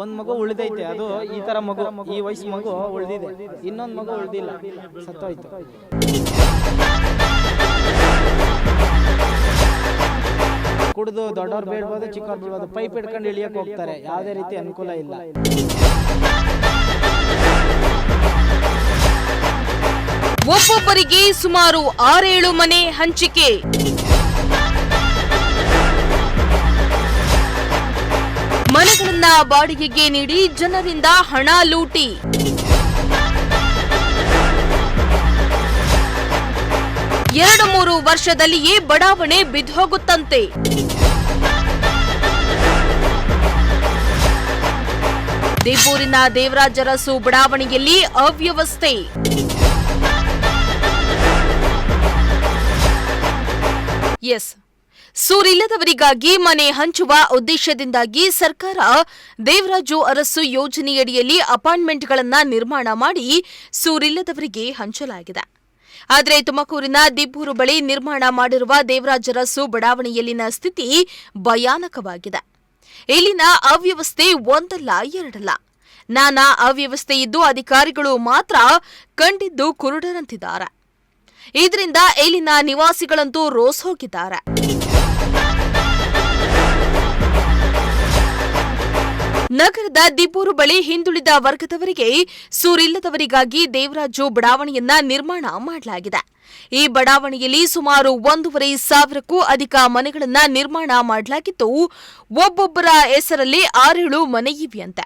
ಒಂದ್ ಮಗು ಉಳಿದೈತೆ, ಅದು ಈ ತರ ಮಗು, ಈ ವಯಸ್ಸು ಮಗು ಉಳಿದಿದೆ, ಇನ್ನೊಂದ್ ಮಗು ಉಳಿದಿಲ್ಲ, ಸತ್ತೋಯ್ತು. ಕುಡಿದು ದೊಡ್ಡವ್ರು ಬೇಡ್ಬೋದು, ಚಿಕ್ಕವ್ರು ಬೇಡ್ಬೋದು, ಪೈಪ್ ಇಟ್ಕೊಂಡು ಇಳಿಯಕ್ ಹೋಗ್ತಾರೆ, ಯಾವುದೇ ರೀತಿ ಅನುಕೂಲ ಇಲ್ಲ. ಒಬ್ಬೊಬ್ಬರಿಗೆ ಸುಮಾರು 6-7 ಮನೆ ಹಂಚಿಕೆ. ಮನೆಗಳನ್ನ ಬಾಡಿಗೆಗೆ ನೀಡಿ ಜನರಿಂದ ಹಣ ಲೂಟಿ. ಎರಡು 3 ವರ್ಷದಲ್ಲಿಯೇ ಬಡಾವಣೆ ಬಿದ್ದೋಗುತ್ತಂತೆ. ದೇವೂರಿನ ದೇವರಾಜ ಅರಸು ಬಡಾವಣೆಯಲ್ಲಿ ಅವ್ಯವಸ್ಥೆ. ಎಸ್, ಸೂರಿಲ್ಲದವರಿಗಾಗಿ ಮನೆ ಹಂಚುವ ಉದ್ದೇಶದಿಂದಾಗಿ ಸರ್ಕಾರ ದೇವರಾಜು ಅರಸು ಯೋಜನೆಯಡಿಯಲ್ಲಿ ಅಪಾರ್ಟ್ಮೆಂಟ್ಗಳನ್ನು ನಿರ್ಮಾಣ ಮಾಡಿ ಸೂರಿಲ್ಲದವರಿಗೆ ಹಂಚಲಾಗಿದೆ. ಆದರೆ ತುಮಕೂರಿನ ದಿಬ್ಬೂರು ಬಳಿ ನಿರ್ಮಾಣ ಮಾಡಿರುವ ದೇವರಾಜ ಅರಸು ಬಡಾವಣೆಯಲ್ಲಿನ ಸ್ಥಿತಿ ಭಯಾನಕವಾಗಿದೆ. ಇಲ್ಲಿನ ಅವ್ಯವಸ್ಥೆ ಒಂದಲ್ಲ ಎರಡಲ್ಲ, ನಾನಾ ಅವ್ಯವಸ್ಥೆ ಇದ್ದು ಅಧಿಕಾರಿಗಳು ಮಾತ್ರ ಕಂಡಿದ್ದು ಕುರುಡರಂತಿದ್ದಾರೆ. ಇದರಿಂದ ಇಲ್ಲಿನ ನಿವಾಸಿಗಳಂತೂ ರೋಸ್ ಹೋಗಿದ್ದಾರೆ. ನಗರದ ದಿಬ್ಬೂರು ಬಳಿ ಹಿಂದುಳಿದ ವರ್ಗದವರಿಗೆ ಸೂರಿಲ್ಲದವರಿಗಾಗಿ ದೇವರಾಜು ಬಡಾವಣೆಯನ್ನ ನಿರ್ಮಾಣ ಮಾಡಲಾಗಿದೆ. ಈ ಬಡಾವಣೆಯಲ್ಲಿ ಸುಮಾರು 1,500ಕ್ಕೂ ಅಧಿಕ ಮನೆಗಳನ್ನ ನಿರ್ಮಾಣ ಮಾಡಲಾಗಿದ್ದು, ಒಬ್ಬೊಬ್ಬರ ಹೆಸರಲ್ಲಿ 6-7 ಮನೆ ಇವೆಯಂತೆ.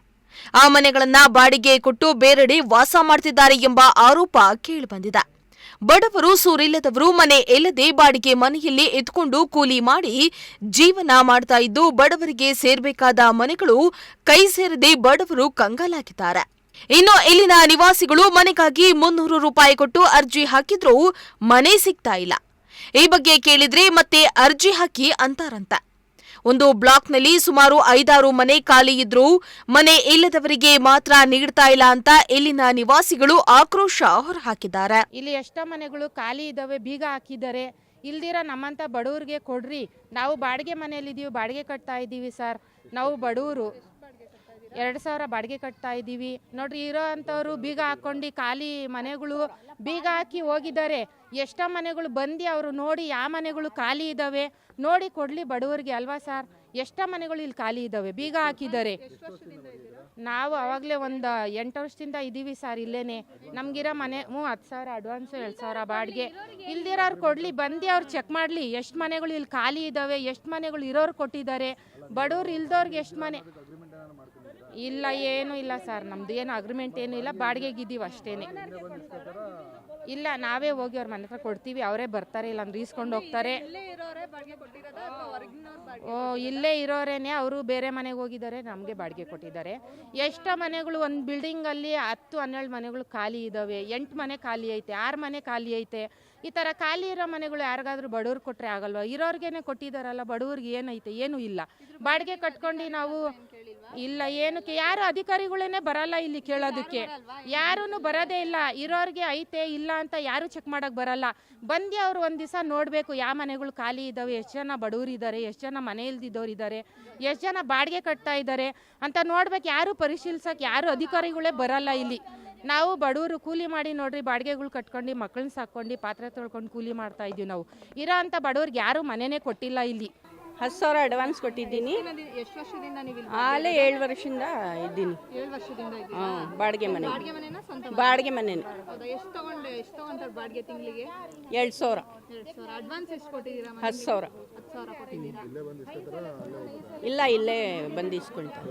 ಆ ಮನೆಗಳನ್ನ ಬಾಡಿಗೆ ಕೊಟ್ಟು ಬೇರೆಡೆ ವಾಸ ಮಾಡ್ತಿದ್ದಾರೆ ಎಂಬ ಆರೋಪ ಕೇಳಿಬಂದಿದೆ. ಬಡವರು ಸೂರಿಲ್ಲದವರು ಮನೆ ಇಲ್ಲದೆ ಬಾಡಿಗೆ ಮನೆಯಲ್ಲಿ ಎತ್ಕೊಂಡು ಕೂಲಿ ಮಾಡಿ ಜೀವನ ಮಾಡ್ತಾ ಇದ್ದು, ಬಡವರಿಗೆ ಸೇರ್ಬೇಕಾದ ಮನೆಗಳು ಕೈ ಸೇರದೆ ಬಡವರು ಕಂಗಾಲಾಗಿದ್ದಾರೆ. ಇನ್ನು ಇಲ್ಲಿನ ನಿವಾಸಿಗಳು ಮನೆಗಾಗಿ 300 ರೂಪಾಯಿ ಕೊಟ್ಟು ಅರ್ಜಿ ಹಾಕಿದ್ರೂ ಮನೆ ಸಿಗ್ತಾ ಇಲ್ಲ. ಈ ಬಗ್ಗೆ ಕೇಳಿದ್ರೆ ಮತ್ತೆ ಅರ್ಜಿ ಹಾಕಿ ಅಂತಾರಂತ. ಒಂದು ಬ್ಲಾಕ್ನಲ್ಲಿ ಸುಮಾರು 5-6 ಮನೆ ಖಾಲಿ ಇದ್ರೂ ಮನೆ ಇಲ್ಲದವರಿಗೆ ಮಾತ್ರ ನೀಡ್ತಾ ಇಲ್ಲ ಅಂತ ಇಲ್ಲಿನ ನಿವಾಸಿಗಳು ಆಕ್ರೋಶ ಹೊರಹಾಕಿದ್ದಾರೆ. ಇಲ್ಲಿ ಎಷ್ಟೋ ಮನೆಗಳು ಖಾಲಿ ಇದಾವೆ, ಬೀಗ ಹಾಕಿದ್ದಾರೆ. ಇಲ್ದಿರ ನಮ್ಮಂತ ಬಡವ್ರಿಗೆ ಕೊಡ್ರಿ, ನಾವು ಬಾಡಿಗೆ ಮನೆಯಲ್ಲಿದ್ದೀವಿ, ಬಾಡಿಗೆ ಕಟ್ತಾ ಇದ್ದೀವಿ ಸರ್, ನಾವು ಬಡವರು 2,000 ಬಾಡಿಗೆ ಕಟ್ತಾ ಇದ್ದೀವಿ ನೋಡ್ರಿ. ಇರೋ ಅಂಥವ್ರು ಬೀಗ ಹಾಕ್ಕೊಂಡು ಖಾಲಿ ಮನೆಗಳು ಬೀಗ ಹಾಕಿ ಹೋಗಿದ್ದಾರೆ. ಎಷ್ಟೋ ಮನೆಗಳು ಬಂದು ಅವರು ನೋಡಿ ಯಾವ ಮನೆಗಳು ಖಾಲಿ ಇದ್ದಾವೆ ನೋಡಿ ಕೊಡ್ಲಿ ಬಡವರಿಗೆ ಅಲ್ವಾ ಸರ್. ಎಷ್ಟೋ ಮನೆಗಳು ಇಲ್ಲಿ ಖಾಲಿ ಇದ್ದಾವೆ, ಬೀಗ ಹಾಕಿದ್ದಾರೆ. ನಾವು ಅವಾಗಲೇ ಒಂದು 8 ವರ್ಷದಿಂದ ಇದ್ದೀವಿ ಸರ್ ಇಲ್ಲೇನೆ. ನಮಗಿರೋ ಮನೆ 10,000 ಅಡ್ವಾನ್ಸು, 2,000 ಬಾಡಿಗೆ. ಇಲ್ದಿರೋರು ಕೊಡಲಿ, ಬಂದು ಅವ್ರು ಚೆಕ್ ಮಾಡಲಿ ಎಷ್ಟು ಮನೆಗಳು ಇಲ್ಲಿ ಖಾಲಿ ಇದ್ದಾವೆ, ಎಷ್ಟು ಮನೆಗಳು ಇರೋರು ಕೊಟ್ಟಿದ್ದಾರೆ, ಬಡವ್ರು ಇಲ್ದವ್ರಿಗೆ ಎಷ್ಟು ಮನೆ ಇಲ್ಲ. ಏನೂ ಇಲ್ಲ ಸರ್, ನಮ್ದು ಏನು ಅಗ್ರಿಮೆಂಟ್ ಏನೂ ಇಲ್ಲ, ಬಾಡಿಗೆಗಿದ್ದೀವಿ ಅಷ್ಟೇನೆ. ಇಲ್ಲ, ನಾವೇ ಹೋಗಿ ಅವ್ರ ಮನೆ ಹತ್ರ ಕೊಡ್ತೀವಿ, ಅವರೇ ಬರ್ತಾರೆ, ಇಲ್ಲ ಅಂದ್ರೆ ಈಸ್ಕೊಂಡು ಹೋಗ್ತಾರೆ. ಇಲ್ಲೇ ಇರೋರೇನೆ, ಅವರು ಬೇರೆ ಮನೆಗೆ ಹೋಗಿದ್ದಾರೆ, ನಮಗೆ ಬಾಡಿಗೆ ಕೊಟ್ಟಿದ್ದಾರೆ. ಎಷ್ಟೋ ಮನೆಗಳು ಒಂದು ಬಿಲ್ಡಿಂಗಲ್ಲಿ 10-12 ಮನೆಗಳು ಖಾಲಿ ಇದ್ದಾವೆ, 8 ಮನೆ ಖಾಲಿ ಐತೆ, 6 ಮನೆ ಖಾಲಿ ಐತೆ. ಈ ಥರ ಖಾಲಿ ಇರೋ ಮನೆಗಳು ಯಾರಿಗಾದ್ರೂ ಬಡವ್ರು ಕೊಟ್ಟರೆ ಆಗಲ್ವ? ಇರೋರ್ಗೇನೆ ಕೊಟ್ಟಿದ್ದಾರಲ್ಲ, ಬಡವ್ರಿಗೆ ಏನೈತೆ? ಏನೂ ಇಲ್ಲ. ಬಾಡಿಗೆ ಕಟ್ಕೊಂಡು ನಾವು ಇಲ್ಲ, ಏನಕ್ಕೆ ಯಾರು ಅಧಿಕಾರಿಗಳೇನೆ ಬರಲ್ಲ ಇಲ್ಲಿ ಕೇಳೋದಕ್ಕೆ, ಯಾರೂ ಬರೋದೇ ಇಲ್ಲ. ಇರೋರಿಗೆ ಐತೆ ಇಲ್ಲ ಅಂತ ಯಾರು ಚೆಕ್ ಮಾಡಕ್ ಬರಲ್ಲ. ಬಂದು ಅವ್ರು ಒಂದು ದಿವಸ ನೋಡಬೇಕು ಯಾವ ಮನೆಗಳು ಖಾಲಿ ಇದ್ದಾವೆ, ಎಷ್ಟು ಜನ ಬಡವರು ಇದ್ದಾರೆ, ಎಷ್ಟು ಜನ ಮನೆ ಇಲ್ದಿದ್ದವ್ರು ಇದ್ದಾರೆ, ಎಷ್ಟು ಜನ ಬಾಡಿಗೆ ಕಟ್ತಾ ಇದ್ದಾರೆ ಅಂತ ನೋಡ್ಬೇಕು. ಯಾರು ಪರಿಶೀಲಿಸಕ್ಕೆ ಯಾರು ಅಧಿಕಾರಿಗಳೇ ಬರಲ್ಲ ಇಲ್ಲಿ. ನಾವು ಬಡವರು ಕೂಲಿ ಮಾಡಿ ನೋಡ್ರಿ, ಬಾಡಿಗೆಗಳು ಕಟ್ಕೊಂಡು ಮಕ್ಕಳನ್ನ ಸಾಕೊಂಡು ಪಾತ್ರೆ ತೊಳ್ಕೊಂಡು ಕೂಲಿ ಮಾಡ್ತಾ ಇದ್ದೀವಿ. ನಾವು ಇರೋ ಅಂಥ ಬಡವ್ರಿಗೆ ಯಾರು ಮನೆನೇ ಕೊಟ್ಟಿಲ್ಲ ಇಲ್ಲಿ. 10,000 ಅಡ್ವಾನ್ಸ್ ಕೊಟ್ಟಿದ್ದೀನಿ. ಎಷ್ಟು ವರ್ಷದಿಂದ ನೀವು ಆಲೇ 7 ವರ್ಷದಿಂದ ಇದ್ದೀನಿ. 7 ವರ್ಷದಿಂದ ಬಾಡಿಗೆ ಮನೆ, ಸ್ವಂತ ಬಾಡಿಗೆ ಮನೆನೇ. ಎಷ್ಟು ತಗೊಂತಾರೆ ಬಾಡಿಗೆ ತಿಂಗಳಿಗೆ? 2,000. ಅಡ್ವಾನ್ಸ್ ಎಷ್ಟು ಕೊಟ್ಟಿದ್ದೀರಾ? 10,000. 10,000 ಕೊಟ್ಟಿದ್ದೀರಾ? ಇಲ್ಲ, ಇಲ್ಲೇ ಬಂದು ಇಸ್ಕೊಳ್ತಾರೆ.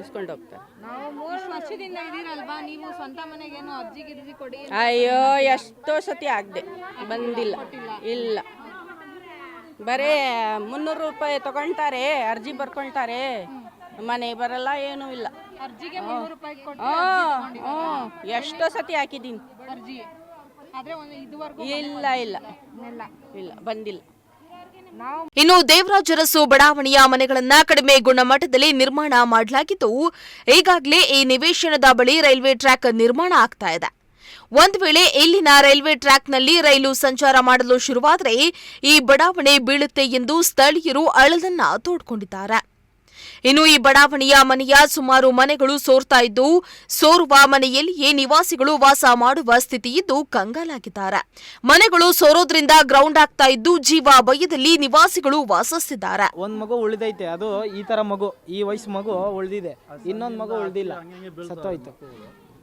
ಇಸ್ಕೊಂಡು ಹೋಗ್ತಾರೆ. ನಾವು 3 ವರ್ಷದಿಂದ ಇದ್ದೀರಲ್ವಾ, ನೀವು ಸ್ವಂತ ಮನೆಗೇನು ಅರ್ಜಿ ಕೊಡಿ? ಅಯ್ಯೋ, ಎಷ್ಟೋ ಸತಿ ಆಗದೆ ಬಂದಿಲ್ಲ. ಇಲ್ಲ, ಬರೀ 300 ರೂಪಾಯಿ ತಗೊಳ್ತಾರೆ, ಅರ್ಜಿ ಬರ್ಕೊಳ್ತಾರೆ, ಮನೆ ಬರಲ್ಲ, ಏನೂ ಇಲ್ಲ. ಅರ್ಜಿಗೆ 300 ರೂಪಾಯಿ ಕೊಟ್ಟು ಎಷ್ಟೋ ಸತಿ ಹಾಕಿದ್ದೀನಿ ಅರ್ಜಿ, ಆದ್ರೆ ಇದುವರೆಗೂ ಇಲ್ಲ ಬಂದಿಲ್ಲ. ಇನ್ನು ದೇವರಾಜ ಅರಸು ಬಡಾವಣೆಯ ಮನೆಗಳನ್ನ ಕಡಿಮೆ ಗುಣಮಟ್ಟದಲ್ಲಿ ನಿರ್ಮಾಣ ಮಾಡಲಾಗಿದ್ದು, ಈಗಾಗಲೇ ಈ ನಿವೇಶನದ ಬಳಿ ರೈಲ್ವೆ ಟ್ರ್ಯಾಕ್ ನಿರ್ಮಾಣ ಆಗ್ತಾ ಇದೆ. ಒಂದು ವೇಳೆ ಇಲ್ಲಿನ ರೈಲ್ವೆ ಟ್ರ್ಯಾಕ್ನಲ್ಲಿ ರೈಲು ಸಂಚಾರ ಮಾಡಲು ಶುರುವಾದರೆ ಈ ಬಡಾವಣೆ ಬೀಳುತ್ತೆ ಎಂದು ಸ್ಥಳೀಯರು ಅಳಲನ್ನ ತೋಡ್ಕೊಂಡಿದ್ದಾರೆ. ಇನ್ನು ಈ ಬಡಾವಣೆಯ ಮನೆಯ ಸುಮಾರು ಮನೆಗಳು ಸೋರ್ತಾ ಇದ್ದು, ಸೋರುವ ಮನೆಯಲ್ಲಿಯೇ ನಿವಾಸಿಗಳು ವಾಸ ಮಾಡುವ ಸ್ಥಿತಿ ಇದ್ದು ಕಂಗಾಲಾಗಿದ್ದಾರೆ. ಮನೆಗಳು ಸೋರೋದ್ರಿಂದ ಗ್ರೌಂಡ್ ಆಗ್ತಾ ಇದ್ದು, ಜೀವ ಭಯದಲ್ಲಿ ನಿವಾಸಿಗಳು ವಾಸಿಸುತ್ತಿದ್ದಾರೆ. ಒಂದ್ ಮಗು ಉಳಿದೈತೆ, ಅದು ಈ ತರ ಮಗು, ಈ ವಯಸ್ಸು ಮಗು ಉಳಿದಿದೆ, ಇನ್ನೊಂದು ಮಗು ಉಳಿದಿಲ್ಲ, ಸತ್ತೋಯ್ತು.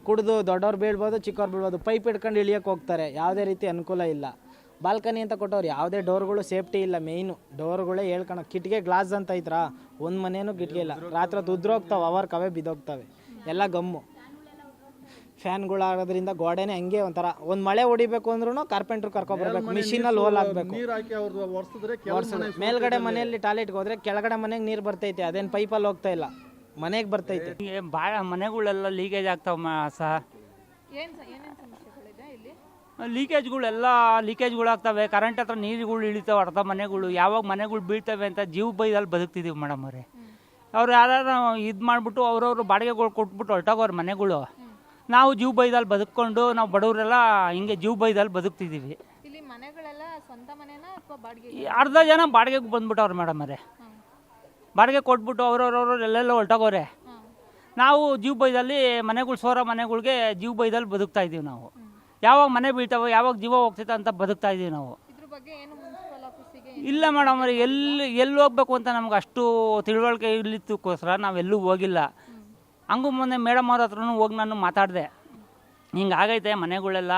ಕುಡಿದು ದೊಡ್ಡವ್ರು ಬೀಳ್ಬೋದು, ಚಿಕ್ಕವ್ರು ಬೀಳ್ಬೋದು, ಪೈಪ್ ಹಿಡ್ಕೊಂಡು ಇಳಿಯಕ್ಕೆ ಹೋಗ್ತಾರೆ. ಯಾವುದೇ ರೀತಿ ಅನುಕೂಲ ಇಲ್ಲ. ಬಾಲ್ಕನಿ ಅಂತ ಕೊಟ್ಟವ್ರು, ಯಾವುದೇ ಡೋರ್ಗಳು ಸೇಫ್ಟಿ ಇಲ್ಲ. ಮೇಯ್ನು ಡೋರ್ಗಳೇ ಹೇಳ್ಕೊಳ, ಕಿಟಿಗೆ ಗ್ಲಾಸ್ ಅಂತ ಐತ್ರಾ, ಒಂದು ಮನೇನೂ ಕಿಟಿಗೆ ಇಲ್ಲ. ರಾತ್ರಿ ಹೊತ್ತು ಉದ್ರೋಗ್ತಾವೆ, ಅವರ್ ಕವೆ ಬಿದ್ದೋಗ್ತವೆ, ಎಲ್ಲ ಗಮ್ಮು. ಫ್ಯಾನ್ಗಳಾಗೋದ್ರಿಂದ ಗೋಡೆನೇ ಹಂಗೆ ಒಂಥರ, ಒಂದು ಮಳೆ ಹೊಡಿಬೇಕು ಅಂದ್ರೂ ಕಾರ್ಪೆಂಟ್ರು ಕರ್ಕೊಬರ್ಬೇಕು, ಮಿಷಿನಲ್ಲಿ ಹೋಲ್ ಹಾಕ್ಬೇಕು. ಮೇಲ್ಗಡೆ ಮನೆಯಲ್ಲಿ ಟಾಯ್ಲೆಟ್ಗೆ ಹೋದ್ರೆ ಕೆಳಗಡೆ ಮನೆಗೆ ನೀರು ಬರ್ತೈತೆ, ಅದೇನು ಪೈಪಲ್ಲಿ ಹೋಗ್ತಾ ಇಲ್ಲ, ಮನೆಗೆ ಬರ್ತೈತೆ. ಭಾಳ ಮನೆಗಳೆಲ್ಲ ಲೀಕೇಜ್ ಆಗ್ತಾವ ಸರ್. ಲೀಕೇಜ್ಗಳಾಗ್ತವೆ, ಕರೆಂಟ್ ಹತ್ರ ನೀರುಗಳು ಇಳಿತಾವೆ, ಅರ್ಧ ಮನೆಗಳು. ಯಾವಾಗ ಮನೆಗಳು ಬೀಳ್ತವೆ ಅಂತ ಜೀವ ಬೈದಲ್ಲಿ ಬದುಕ್ತಿದ್ದೀವಿ ಮೇಡಮ್ ಅವರೇ. ಅವ್ರು ಯಾರು ಇದು ಮಾಡಿಬಿಟ್ಟು ಅವ್ರವ್ರು ಬಾಡಿಗೆಗಳು ಕೊಟ್ಬಿಟ್ಟು ಹೊರಟೋಗೋರು ಮನೆಗಳು. ನಾವು ಜೀವ ಬೈದಲ್ಲಿ ಬದುಕೊಂಡು, ನಾವು ಬಡವರೆಲ್ಲ ಹಿಂಗೆ ಜೀವ ಬೈದಲ್ಲಿ ಬದುಕ್ತಿದ್ದೀವಿ. ಇಲ್ಲಿ ಮನೆಗಳೆಲ್ಲ ಸ್ವಂತ ಮನೆನಾ ಅಥವಾ ಬಾಡಿಗೆ? ಅರ್ಧ ಜನ ಬಾಡಿಗೆಗೆ ಬಂದ್ಬಿಟ್ಟವ್ರು ಮೇಡಮ್ ಅವರೇ. ಬಾಡಿಗೆ ಕೊಟ್ಬಿಟ್ಟು ಅವ್ರವ್ರವ್ರು ಎಲ್ಲೆಲ್ಲ ಹೊರಟೋಗೋರೆ. ನಾವು ಜೀವ ಬೈದಲ್ಲಿ ಮನೆಗಳು ಸೋರೋ ಮನೆಗಳಿಗೆ ಜೀವ ಬೈದಲ್ಲಿ ಬದುಕ್ತಾ ಇದ್ದೀವಿ ನಾವು. ಯಾವಾಗ ಮನೆ ಬೀಳ್ತಾವೆ, ಯಾವಾಗ ಜೀವ ಹೋಗ್ತೈತೆ ಅಂತ ಬದುಕ್ತಾ ಇದ್ದೀವಿ ನಾವು. ಇದ್ರ ಬಗ್ಗೆ ಏನು ಮುನ್ಸಿಪಲ್ ಆಫೀಸಿಗೆ? ಇಲ್ಲ ಮೇಡಮ್ ಅವ್ರೆ, ಎಲ್ಲಿ ಹೋಗ್ಬೇಕು ಅಂತ ನಮ್ಗೆ ಅಷ್ಟು ತಿಳುವಳಿಕೆ ಇರ್ಲಿದ್ದಕ್ಕೋಸ್ಕರ ನಾವೆಲ್ಲೂ ಹೋಗಿಲ್ಲ. ಹಂಗೂ ಮೊನ್ನೆ ಮೇಡಮ್ ಅವ್ರ ಹತ್ರನೂ ಹೋಗಿ ನಾನು ಮಾತಾಡಿದೆ, ಹಿಂಗೆ ಆಗೈತೆ ಮನೆಗಳೆಲ್ಲ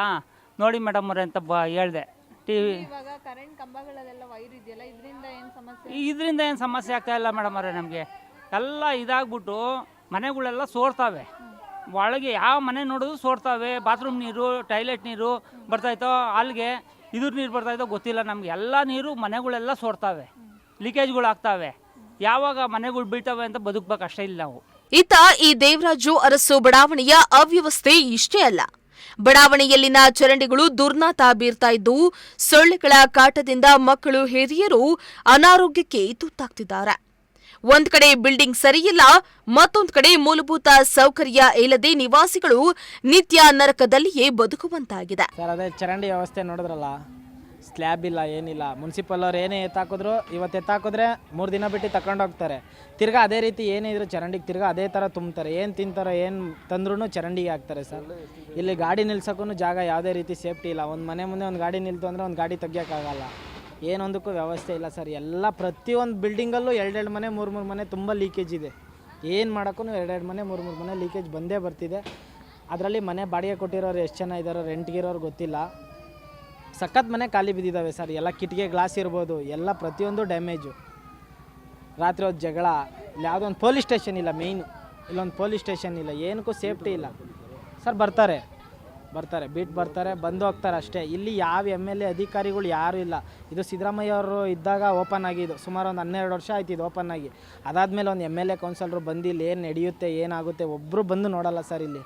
ನೋಡಿ ಮೇಡಮ್ ಅವ್ರೆ ಅಂತ ಹೇಳಿದೆ. ಇವಾಗ ಕರೆಂಟ್ ಕಂಬಗಳಲ್ಲೆಲ್ಲ ವೈರ್ ಇದೆಯಲ್ಲ, ಇದರಿಂದ ಏನು ಸಮಸ್ಯೆ? ಇದರಿಂದ ಏನು ಸಮಸ್ಯೆ ಆಗ್ತಾ ಇಲ್ಲ ಮೇಡಮ್ ಅವರೇ. ನಮಗೆ ಎಲ್ಲ ಇದಾಗ್ಬಿಟ್ಟು ಮನೆಗಳೆಲ್ಲ ಸೋರ್ತಾವೆ. ಒಳಗೆ ಯಾವ ಮನೆ ನೋಡೋದು ಸೋರ್ತಾವೆ. ಬಾತ್ರೂಮ್ ನೀರು, ಟಾಯ್ಲೆಟ್ ನೀರು ಬರ್ತಾಯಿತ್ತೋ, ಅಲ್ಲಿಗೆ ಇದ್ರ ನೀರು ಬರ್ತಾಯಿತ್ತೋ ಗೊತ್ತಿಲ್ಲ ನಮಗೆ. ಎಲ್ಲ ನೀರು ಮನೆಗಳೆಲ್ಲ ಸೋರ್ತಾವೆ, ಲೀಕೇಜ್ಗಳು ಆಗ್ತಾವೆ. ಯಾವಾಗ ಮನೆಗಳು ಬೀಳ್ತವೆ ಅಂತ ಬದುಕಬೇಕು ಅಷ್ಟೇ ಇಲ್ಲ ನಾವು. ಇತ್ತ ಈ ದೇವರಾಜು ಅರಸು ಬಡಾವಣೆಯ ಅವ್ಯವಸ್ಥೆ ಇಷ್ಟೇ ಅಲ್ಲ. ಬಡಾವಣೆಯಲ್ಲಿನ ಚರಂಡಿಗಳು ದುರ್ನಾತ ಬೀರ್ತಾ ಇದ್ದು, ಸೊಳ್ಳೆಗಳ ಕಾಟದಿಂದ ಮಕ್ಕಳು, ಹಿರಿಯರು ಅನಾರೋಗ್ಯಕ್ಕೆ ತುತ್ತಾಗ್ತಿದ್ದಾರೆ. ಒಂದ್ ಕಡೆ ಬಿಲ್ಡಿಂಗ್ ಸರಿಯಿಲ್ಲ, ಮತ್ತೊಂದ್ ಕಡೆ ಮೂಲಭೂತ ಸೌಕರ್ಯ ಇಲ್ಲದೆ ನಿವಾಸಿಗಳು ನಿತ್ಯ ನರಕದಲ್ಲಿಯೇ ಬದುಕುವಂತಾಗಿದೆ. ಸರ್ ಅದೇ ಚರಂಡಿ ವ್ಯವಸ್ಥೆ ನೋಡಿದ್ರಲ್ಲ, ಸ್ಲ್ಯಾಬ್ ಇಲ್ಲ, ಏನಿಲ್ಲ. ಮುನ್ಸಿಪಲ್ ಅವ್ರು ಏನೇ ಎತ್ತಾಕಿದ್ರು, ಇವತ್ತು ಎತ್ತಾಕಿದ್ರೆ 3 ದಿನ ಬಿಟ್ಟು ತಗೊಂಡೋಗ್ತಾರೆ. ತಿರ್ಗಾ ಅದೇ ರೀತಿ ಏನೇ ಇದ್ರು ಚರಂಡಿಗೆ ತಿರ್ಗಾ ಅದೇ ಥರ ತುಂಬ್ತಾರೆ. ಏನು ತಿಂತಾರೋ ಏನು ತಂದ್ರೂ ಚರಂಡಿಗೆ ಹಾಕ್ತಾರೆ ಸರ್. ಇಲ್ಲಿ ಗಾಡಿ ನಿಲ್ಸೋಕ್ಕೂ ಜಾಗ ಯಾವುದೇ ರೀತಿ ಸೇಫ್ಟಿ ಇಲ್ಲ. ಒಂದು ಮನೆ ಮುಂದೆ ಒಂದು ಗಾಡಿ ನಿಲ್ತು ಅಂದರೆ ಒಂದು ಗಾಡಿ ತೆಗಿಯೋಕ್ಕಾಗಲ್ಲ. ಏನೊಂದಕ್ಕೂ ವ್ಯವಸ್ಥೆ ಇಲ್ಲ ಸರ್. ಎಲ್ಲ ಪ್ರತಿಯೊಂದು ಬಿಲ್ಡಿಂಗಲ್ಲೂ 2 ಮನೆ 3 ಮನೆ ತುಂಬ ಲೀಕೇಜ್ ಇದೆ. ಏನು ಮಾಡೋಕ್ಕೂ 2 ಮನೆ 3 ಮನೆ ಲೀಕೇಜ್ ಬಂದೇ ಬರ್ತಿದೆ. ಅದರಲ್ಲಿ ಮನೆ ಬಾಡಿಗೆ ಕೊಟ್ಟಿರೋರು ಎಷ್ಟು ಜನ ಇದ್ದಾರೋ, ರೆಂಟ್ಗಿರೋರು ಗೊತ್ತಿಲ್ಲ. ಸಖತ್ ಮನೆ ಖಾಲಿ ಬಿದ್ದಿದ್ದಾವೆ ಸರ್. ಎಲ್ಲ ಕಿಟಿಗೆ ಗ್ಲಾಸ್ ಇರ್ಬೋದು, ಎಲ್ಲ ಪ್ರತಿಯೊಂದು ಡ್ಯಾಮೇಜು. ರಾತ್ರಿ ಹೊತ್ತು ಜಗಳ. ಇಲ್ಲಿ ಯಾವುದೋ ಒಂದು ಪೊಲೀಸ್ ಸ್ಟೇಷನ್ ಇಲ್ಲ, ಮೇಯ್ನು ಇಲ್ಲೊಂದು ಪೊಲೀಸ್ ಸ್ಟೇಷನ್ ಇಲ್ಲ, ಏನಕ್ಕೂ ಸೇಫ್ಟಿ ಇಲ್ಲ ಸರ್. ಬರ್ತಾರೆ ಬೀಟ್ ಬರ್ತಾರೆ, ಬಂದು ಹೋಗ್ತಾರೆ ಅಷ್ಟೇ. ಇಲ್ಲಿ ಯಾವ MLA ಅಧಿಕಾರಿಗಳು ಯಾರೂ ಇಲ್ಲ. ಇದು ಸಿದ್ದರಾಮಯ್ಯ ಅವರು ಇದ್ದಾಗ ಓಪನ್ ಆಗಿದ್ದು, ಸುಮಾರು ಒಂದು 12 ವರ್ಷ ಆಯ್ತು ಇದು ಓಪನ್ ಆಗಿ. ಅದಾದಮೇಲೆ ಒಂದು MLA ಕೌನ್ಸಿಲರು ಬಂದು ಇಲ್ಲಿ ಏನು ನಡೆಯುತ್ತೆ, ಏನಾಗುತ್ತೆ ಒಬ್ಬರು ಬಂದು ನೋಡಲ್ಲ ಸರ್. ಇಲ್ಲಿ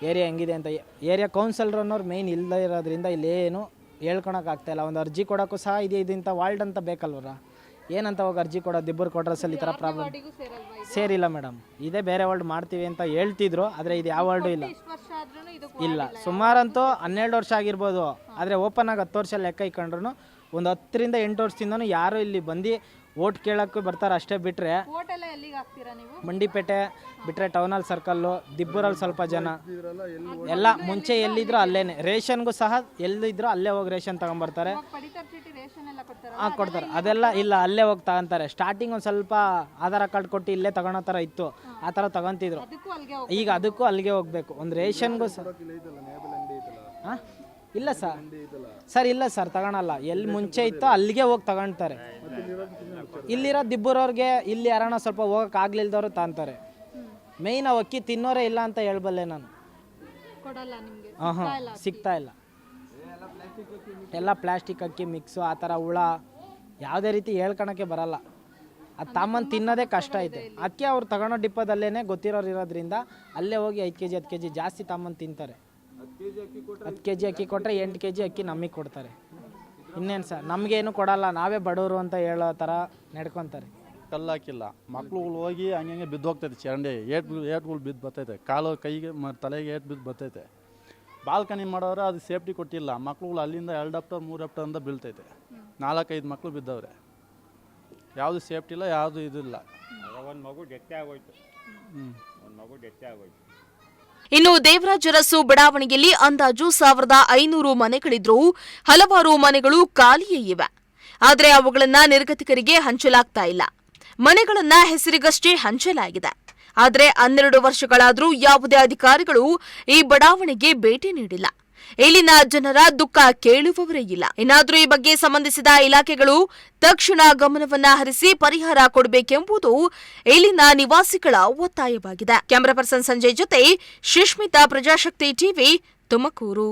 ಏರಿಯಾ ಹೆಂಗಿದೆ ಅಂತ. ಏರಿಯಾ ಕೌನ್ಸಿಲರ್ ಅನ್ನೋರು ಮೇಯ್ನ್ ಇಲ್ಲದೇ ಇರೋದ್ರಿಂದ ಇಲ್ಲೇನು ಹೇಳ್ಕೊಳಕ್ಕಾಗ್ತಾಯಿಲ್ಲ. ಒಂದು ಅರ್ಜಿ ಕೊಡೋಕ್ಕೂ ಸಹ ಇದೆಂಥ ವಾರ್ಡ್ ಅಂತ ಬೇಕಲ್ವರ, ಏನಂತ ಹೋಗಿ ಅರ್ಜಿ ಕೊಡೋದು? ದಿಬ್ಬರು ಕೊಟ್ರಸಲ್ಲಿ ಈ ಥರ ಪ್ರಾಬ್ಲಮ್ ಸೇರಿಲ್ಲ ಮೇಡಮ್. ಇದೇ ಬೇರೆ ವಾರ್ಡ್ ಮಾಡ್ತೀವಿ ಅಂತ ಹೇಳ್ತಿದ್ರು, ಆದರೆ ಇದು ಯಾವ ವಾರ್ಡು ಇಲ್ಲ. ಇಲ್ಲ ಸುಮಾರಂತೂ 12 ವರ್ಷ ಆಗಿರ್ಬೋದು. ಆದರೆ ಓಪನ್ ಆಗಿ 10 ವರ್ಷ ಲೆಕ್ಕ ಇಟ್ಕೊಂಡ್ರು ಒಂದು 10 ರಿಂದ 8 ವರ್ಷದಿಂದನೂ ಯಾರು ಇಲ್ಲಿ ಬಂದು ಓಟ್ ಕೇಳೋಕ್ಕೂ ಬರ್ತಾರೆ ಅಷ್ಟೇ. ಬಿಟ್ಟರೆ ಮಂಡಿಪೇಟೆ ಬಿಟ್ಟರೆ ಟೌನಲ್ಲಿ ಸರ್ಕಲ್ಲು, ದಿಬ್ಬೂರಲ್ಲಿ ಸ್ವಲ್ಪ ಜನ ಎಲ್ಲ ಮುಂಚೆ ಎಲ್ಲಿದ್ರು ಅಲ್ಲೇನೆ. ರೇಷನ್ಗೂ ಸಹ ಎಲ್ಲಿದ್ರು ಅಲ್ಲೇ ಹೋಗಿ ರೇಷನ್ ತಗೊಂಬರ್ತಾರೆ. ಕೊಡ್ತಾರೆ, ಅದೆಲ್ಲ ಇಲ್ಲ, ಅಲ್ಲೇ ಹೋಗಿ ತಗೊಂತಾರೆ. ಸ್ಟಾರ್ಟಿಂಗ್ ಒಂದು ಸ್ವಲ್ಪ ಆಧಾರ್ ಕಾರ್ಡ್ ಕೊಟ್ಟು ಇಲ್ಲೇ ತಗೊಳೋ ಥರ ಇತ್ತು, ಆ ಥರ ತಗೊಂತಿದ್ರು. ಈಗ ಅದಕ್ಕೂ ಅಲ್ಲಿಗೆ ಹೋಗ್ಬೇಕು. ಒಂದು ರೇಷನ್ಗೂ ಹಾಂ ಇಲ್ಲ ಸರ್ ಇಲ್ಲ ಸರ್ ತಗೊಳಲ್ಲ. ಎಲ್ಲಿ ಮುಂಚೆ ಇತ್ತೋ ಅಲ್ಲಿಗೆ ಹೋಗಿ ತಗೊಳ್ತಾರೆ. ಇಲ್ಲಿರೋ ದಿಬ್ಬರವ್ರಿಗೆ ಇಲ್ಲಿ ಯಾರನ್ನ ಸ್ವಲ್ಪ ಹೋಗಕ್ಕೆ ಆಗ್ಲಿಲ್ದವ್ರು ತಾಂತಾರೆ. ಮೇಯ್ನ್ ಅವು ಅಕ್ಕಿ ತಿನ್ನೋರೇ ಇಲ್ಲ ಅಂತ ಹೇಳ್ಬಲ್ಲೆ ನಾನು. ಸಿಗ್ತಾ ಇಲ್ಲ. ಎಲ್ಲ ಪ್ಲಾಸ್ಟಿಕ್ ಅಕ್ಕಿ ಮಿಕ್ಸು, ಆ ಥರ ಹುಳ ಯಾವುದೇ ರೀತಿ ಹೇಳ್ಕೊಳಕ್ಕೆ ಬರಲ್ಲ. ಅದು ತಾಮನ್ ತಿನ್ನೋದೇ ಕಷ್ಟ ಐತೆ. ಅಕ್ಕಿ ಅವ್ರು ತಗೊಳೋ ಡಿಪ್ಪೋದಲ್ಲೇ ಗೊತ್ತಿರೋರು ಇರೋದ್ರಿಂದ ಅಲ್ಲೇ ಹೋಗಿ 5 kg 10 kg ಜಾಸ್ತಿ ತಾಮನ್ ತಿಂತಾರೆ. 10 kg ಅಕ್ಕಿ ಕೊಟ್ಟರೆ 8 kg ಅಕ್ಕಿ ನಮಗೆ ಕೊಡ್ತಾರೆ. ಇನ್ನೇನು ಸರ್, ನಮಗೇನು ಕೊಡಲ್ಲ, ನಾವೇ ಬಡವರು ಅಂತ ಹೇಳೋ ಥರ ನಡ್ಕೊತಾರೆ. ಕಲ್ಲಾಕಿಲ್ಲ, ಮಕ್ಳುಗಳು ಹೋಗಿ ಹಂಗೆ ಬಿದ್ದು ಹೋಗ್ತೈತೆ. ಚರಂಡಿ ಏಟ್ಗಳು ಬಿದ್ದು ಬರ್ತೈತೆ, ಕಾಲು ಕೈಗೆ ತಲೆಗೆ ಏಟ್ ಬಿದ್ದು ಬರ್ತೈತೆ. ಬಾಲ್ಕನಿ ಮಾಡೋರು ಅದು ಸೇಫ್ಟಿ ಕೊಟ್ಟಿಲ್ಲ. ಮಕ್ಳುಗಳು ಅಲ್ಲಿಂದ 2 ಹೆಕ್ಟರ್ 3 ಹೆಕ್ಟರ್ ಅಂತ ಬೀಳ್ತೈತೆ. 4-5 ಮಕ್ಳು ಬಿದ್ದವ್ರೆ. ಯಾವುದು ಸೇಫ್ಟಿ ಇಲ್ಲ, ಯಾವುದು ಇದಿಲ್ಲ. ಇನ್ನು ದೇವರಾಜ ಅರಸು ಬಡಾವಣೆಯಲ್ಲಿ ಅಂದಾಜು 1500 ಮನೆಗಳಿದ್ರೂ ಹಲವಾರು ಮನೆಗಳು ಖಾಲಿಯೇ ಇವೆ. ಆದರೆ ಅವುಗಳನ್ನ ನಿರ್ಗತಿಕರಿಗೆ ಹಂಚಲಾಗ್ತಾ ಇಲ್ಲ. ಮನೆಗಳನ್ನ ಹೆಸರಿಗಷ್ಟೇ ಹಂಚಲಾಗಿದೆ. ಆದರೆ 12 ವರ್ಷಗಳಾದರೂ ಯಾವುದೇ ಅಧಿಕಾರಿಗಳು ಈ ಬಡಾವಣೆಗೆ ಭೇಟಿ ನೀಡಿಲ್ಲ. ಇಲ್ಲಿನ ಜನರ ದುಃಖ ಕೇಳುವವರೇ ಇಲ್ಲ. ಇನ್ನಾದರೂ ಈ ಬಗ್ಗೆ ಸಂಬಂಧಿಸಿದ ಇಲಾಖೆಗಳು ತಕ್ಷಣ ಗಮನವನ್ನ ಹರಿಸಿ ಪರಿಹಾರ ಕೊಡಬೇಕೆಂಬುದು ಇಲ್ಲಿನ ನಿವಾಸಿಗಳ ಒತ್ತಾಯವಾಗಿದೆ. ಕ್ಯಾಮರಾ ಪರ್ಸನ್ ಸಂಜಯ್ ಜೊತೆ ಸುಷ್ಮಿತಾ, ಪ್ರಜಾಶಕ್ತಿ ಟಿವಿ, ತುಮಕೂರು.